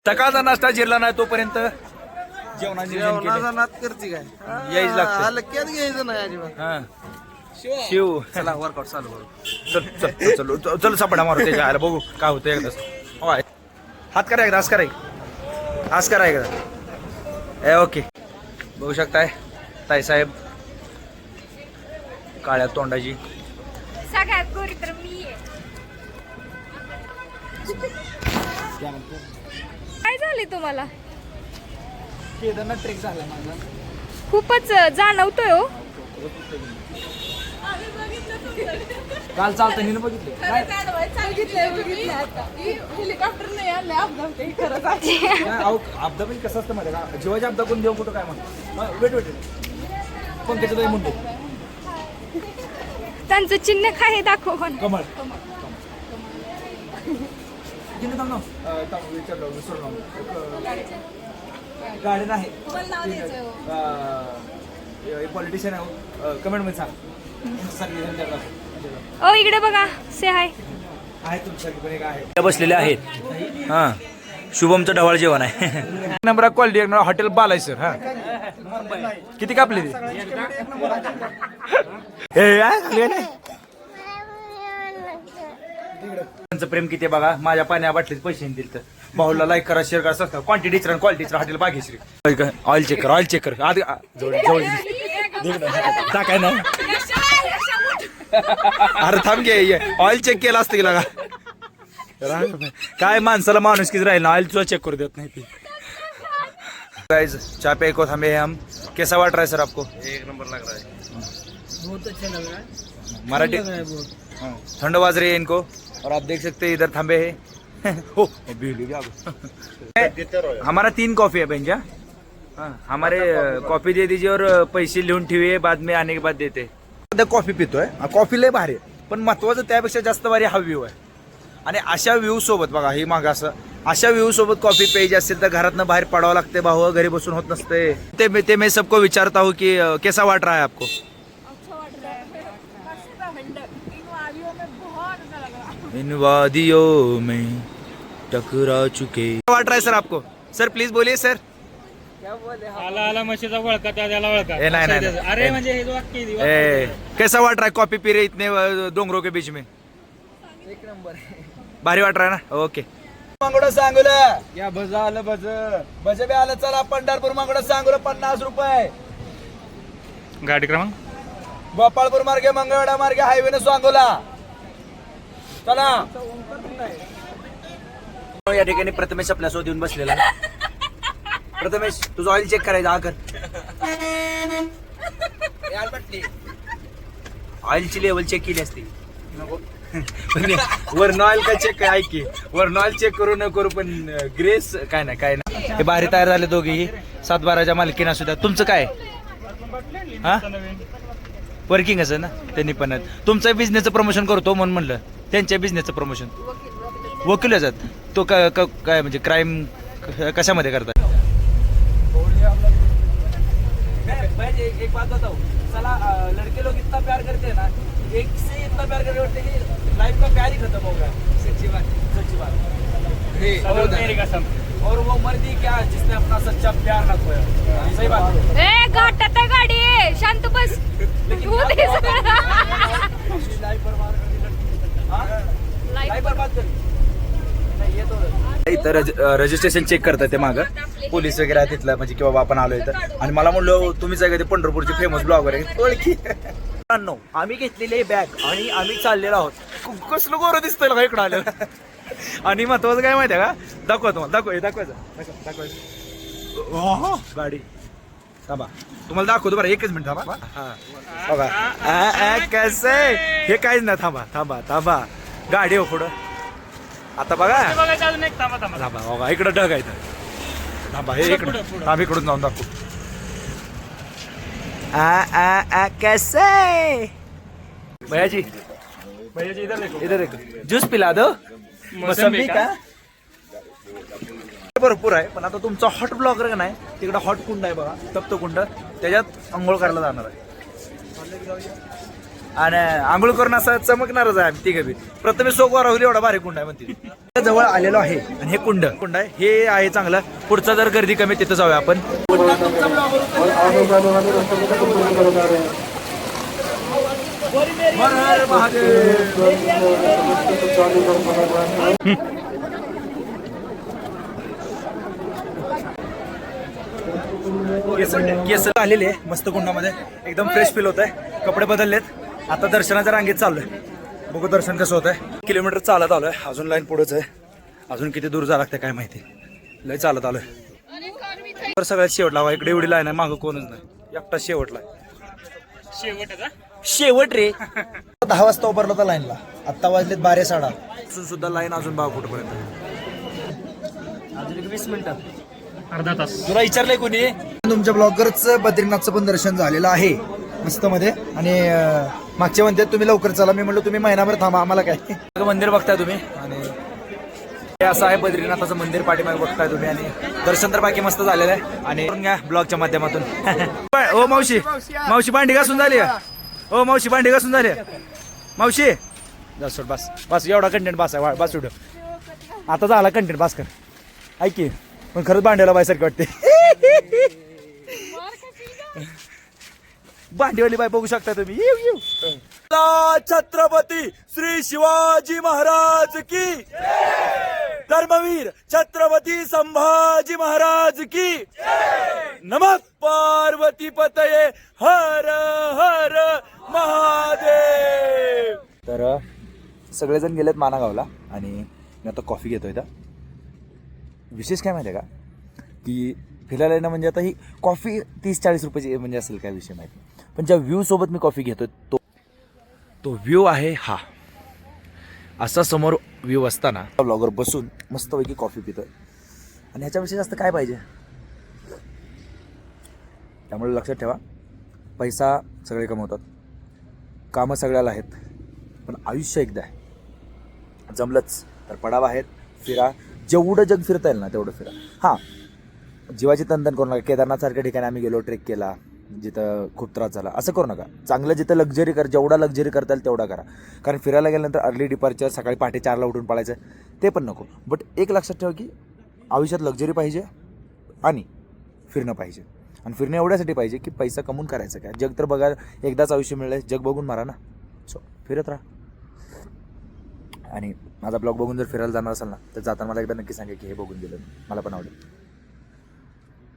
सकाळचा नाश्ता जिरला नाही तोपर्यंत जेवणाचा नाद करते काय यायच लागतं. हलक्यात घ्यायचं नाही अजिबात. हा शिव चला वर्कआउट चालू करू. चल चल चल चल चल सापडा मारू त्याच्या आयला बघू काय होतं एकदाच. होय हात करा एकदा, आज करा आज करा एकदा. ए ओके बघू शकताय ताईसाहेब काळ्या तोंडाची. सगळ्यात गोरी तर मी आहे. काय झाले तुम्हाला? केदारनाथ ट्रेक झाला माझा. खूपच जाणवतोय हो. काल चालताना बघितले. हेलिकॉप्टर नाही आले अपघात करत अपदा पण कसं असतं माहिती का, जीवाच्या अपदा कोण देऊ कुठं काय म्हणतो. वेट वेट पण त्याचं म्हणतो त्यांचं चिन्ह काय दाखव पण. कमळ किती थांब ना विचारलं विसरलो. गाडी नाही पॉलिटिशियन आहे. कमेंट मध्ये सांग. ओ इकडे बघा से हाय आहे तुमच्यासाठी पण एक आहे बसलेले आहेत. हा शुभमचं ढवाळ जेवण आहे. नंबर क्वालिटी एक नंबर हॉटेल बालायसर. हा किती कापले ते त्यांचं प्रेम किती बघा. माझ्या पाण्या बाटलीत पैसे दिले तर भाऊला लाईक करा शेअर करा सबस्क्राईब. क्वांटिटीच क्वालिटीच हॉटेल बागेश्री. ऑइल चेक कर ऑइल चेक कर आधी जवळ टाकाय ना. अरे थांब घे ऑइल चेक केलं असतं गेला का काय माणसाला माणूस किती राहील ना ऑइल तुला चेक करू देत नाही ती. गाइस चाय पे को हमें हम कैसा वाट रहा है सर आपको? एक नंबर लग रहा है. बहुत अच्छा लग रहा है. मराठी ठंड वाज रही है इनको और आप देख सकते हैं इधर थंबे है. हो हमारा 3 कॉफी है भैया. हाँ हमारे कॉफी दे दीजिए और पैसे लिहून ठेविए बाद में आने के बाद देते. कॉफी पितोय कॉफी लय भारी पण महत्वाचं त्यापेक्षा जास्त भारी हा व्ह्यू आहे. आणि अशा व्ह्यू सोबत बघा ही माग असं अशा व्ह्यू सोबत कॉफी प्यायची असेल तर घरातनं बाहेर पडावं लागते भाऊ. घरी बसून होत नसते. ते मैं सबको विचारता हूँ कि कैसा वाट रहा है आपको? इन वादियों में टकरा चुके. वाट रहा है सर आपको? सर प्लीज बोलिए सर. आला आला म्हशीचा वळका त्याला वळका. ए नाही नाही अरे म्हणजे हे जो वाक्य आहे, ए कैसा वाट रहा है कॉफी पी रहे इतने डोंगरों के बीच में? एक नंबर. भारी वाट रहा है ना. ओके मागोडा सांगोला या भज आलं भज भज बी आलं. चला पंढरपूर मागोडा सांगोला 50 रुपये. गाडी क्रमांक गोपाळपूर मार्गे मंगळवेढा मार्गे हायवे न सांगोला. चला या ठिकाणी प्रथमेश आपल्या शोध येऊन बसलेला. प्रथमेश तुझं ऑइल चेक करायचं आकर. ऑइलची लेवल चेक केली असती. वरण ऑइल काय चेक काय ऐकी वरण ऑइल चेक करू न करू पण ग्रेस काय ना काय ना. हे बाहेर तयार झाले दोघेही 7-12च्या मालकीना सुद्धा. तुमचं काय हा वर्किंग असं ना त्यांनी पण. तुमचं बिझनेसचं प्रमोशन करतो म्हणून म्हणलं. त्यांच्या बिझनेसचं प्रमोशन वकील जात तो काय म्हणजे क्राईम कशामध्ये करतात? एक बात बताओ चला लड़के लोग इतना प्यार करते हैं ना एक से इतना प्यार करते हैं कि लाइफ का प्यार ही खत्म हो गया. सच्ची बात. मेरी कसम. और वो मर्दी क्या जिसने अपना सच्चा प्यार ना खोया. सही बात. ए घाटात आहे गाडी शांत बस. लाइफ बर्बाद कर. इथं रजिस्ट्रेशन चेक करतात ते मागं पोलीस वगैरे आहे तिथलं म्हणजे की बाबा आपण आलो इथं. आणि मला म्हणलं तुम्हीच आहे का ते पंढरपूरचे फेमस ब्लॉगर आहे ओळखी. आम्ही घेतलेली बॅग आणि आम्ही चाललेलो आहोत. कसलं गोरं दिसतंय का इकडं आलं. आणि महत्वाचं काय माहिती आहे का दाखवा तुम्हाला दाखवायचं गाडी थांबा तुम्हाला दाखवतो बरं. एकच मिनिट थांबा. हा बघा कसं हे काहीच ना. थांबा गाडी हो पुढं. आता बघा बघायचं अजून एक. थांबा थांबा थांबा बघा इकडं ढग आहे. थांबा हे इकडं आम्ही इकडून जाऊन दाखवू. कैसे भैयाजी इधर देखो ज्यूस पिला दो मोसंबी का. भरपूर आहे पण आता तुमचा हॉट ब्लॉगर का नाही तिकडं हॉट कुंड आहे बघा तप्त कुंड त्याच्यात अंघोळ करायला जाणार आहे. आणि आंघोळ करून असं चमकणारच आहे आम्ही तिघे बी. प्रथमेश सोगवा राहुल एवढा भारी कुंड आहे म्हणते. जवळ आलेलो आहे आणि हे कुंड आहे हे आहे चांगलं. पुढचा जर गर्दी कमी तिथं जाऊया आपण. हर हर महादेव. केस आलेले मस्त कुंडामध्ये एकदम फ्रेश फील होत आहे. कपडे बदललेत. आता दर्शनाच्या रांगेत चाललोय. बघू दर्शन कसं होत आहे. किलोमीटर चालत आलोय. अजून लाईन पुढेच आहे. अजून किती दूर जावं लागतं काय माहिती. लय चालत आलोय. सगळ्यात शेवटला हवा. इकडे एवढी लाईन आहे मागं कोणच नाही. एकटा शेवटला शेवट रे. 10 वाजता उभारलो होता लाईनला. आत्ता वाजलेत 12:30. अजून सुद्धा लाईन अजून 12 फुटपर्यंत. अजून 20 मिनिटं. अर्धा तास. तुला विचारलंय कोणी. तुमच्या ब्लॉगरचं बद्रीनाथचं पण दर्शन झालेलं आहे मस्त मध्ये. आणि मागचे म्हणतात तुम्ही लवकर चला. मी म्हणलो तुम्ही महिनाभर थांबा आम्हाला काय. मंदिर बघताय तुम्ही आणि हे असं आहे बद्रीनाथाचं मंदिर पाठीमागे बघताय तुम्ही. आणि दर्शन तर बाकी मस्त झालेलं आहे. आणि घ्या ब्लॉगच्या माध्यमातून. ओ मावशी मावशी भांडी घासून झाली. ओ मावशी भांडी घासून झाली. मावशी बस बस बस एवढा कंटेंट बस आहे बस उठ. आता झाला कंटेंट बस कर. ऐक की पण खरंच भांड्याला बायसारखी वाटते. भांडीवाली बाय बघू शकता तुम्ही. छत्रपती श्री शिवाजी महाराज की धर्मवीर छत्रपती संभाजी महाराज की नमः पार्वती पतये हर हर महादेव. तर सगळेजण गेलेत मानागावला आणि मी आता कॉफी घेतोय. इथं विशेष काय माहिती आहे का की फिरायला येणं म्हणजे आता ही कॉफी 30-40 रुपयाची म्हणजे असेल काय विषय माहिती. पण ज्या व्ह्यू सोबत मी कॉफी घेतोय तो व्ह्यू आहे हा. असा समोर व्ह्यू असताना ब्लॉगर बसून मस्तपैकी कॉफी पितोय. आणि ह्याच्याविषयी जास्त काय पाहिजे. त्यामुळे लक्षात ठेवा पैसा सगळे कमवतात. कामं सगळ्याला आहेत पण आयुष्य एकदा आहे. जमलंच तर पडाव आहेत. फिरा. जेवढं जग फिरता येईल ना तेवढं फिरा. हां जीवाची तंतन करू नका. केदारनाथसारख्या ठिकाणी आम्ही गेलो ट्रेक केला जिथं खूप त्रास झाला असं करू नका. चांगलं जिथं लक्झरी कर जेवढा लक्झरी करता येईल तेवढा करा. कारण फिरायला गेल्यानंतर अर्ली डिपार्चर सकाळी पहाटे 4ला उठून पडायचं ते पण नको. बट एक लक्षात ठेवा की आयुष्यात लक्झरी पाहिजे आणि फिरणं पाहिजे. आणि फिरणं एवढ्यासाठी पाहिजे की पैसा कमवून करायचं काय. जग तर बघा एकदाच आयुष्य मिळलं जग बघून मारा ना. सो फिरत राहा. आणि माझा ब्लॉग बघून जर फिरायला जाणार असाल ना तर जाताना मला एकदा नक्की सांगा की हे बघून गेलं मला पण आवडेल.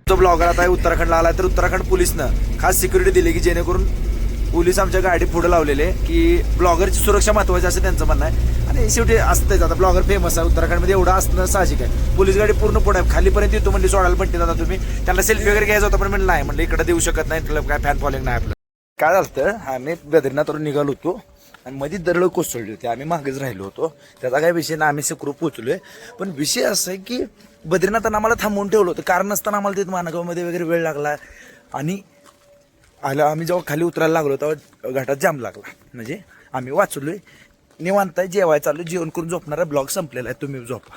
जो ब्लॉगर आता उत्तराखंडला आला तर उत्तराखंड पोलिसनं खास सिक्युरिटी दिली की जेणेकरून पोलीस आमच्या गाडी पुढे लावलेले की ब्लॉगरची सुरक्षा महत्वाची असं त्यांचं म्हणणं आहे. आणि शेवटी असतेच आता ब्लॉगर फेमस आहे उत्तराखंडमध्ये एवढं असणं साहजिक आहे. पोलीस गाडी पूर्ण पुढे खालीपर्यंत येतो म्हणजे सोडायला पण आता तुम्ही त्यांना सेल्फी वगैरे घ्यायचं होतं पण म्हणलं नाही म्हणलं इकडे देऊ शकत नाही. तुला काय फॅन फॉलोइंग नाही आपलं. काय झालं आम्ही बद्रीनाथवरून निघालो होतो आणि मध्ये दरड कोसळली होती. आम्ही मागेच राहिलो होतो. त्याचा काही विषय नाही. आम्ही सुखरूप पोहोचलोय. पण विषय असा आहे की बद्रीनाथांना आम्हाला थांबवून ठेवलं होतं. कारण नसताना आम्हाला तिथे मानगावमध्ये वगैरे वेळ लागला. आणि आम्ही जेव्हा खाली उतरायला लागलो तेव्हा घाटात जाम लागला. म्हणजे आम्ही वाचलोय निवांत जेवायला चाललो. जेवण करून झोपणारा ब्लॉग संपलेला आहे. तुम्ही झोपा.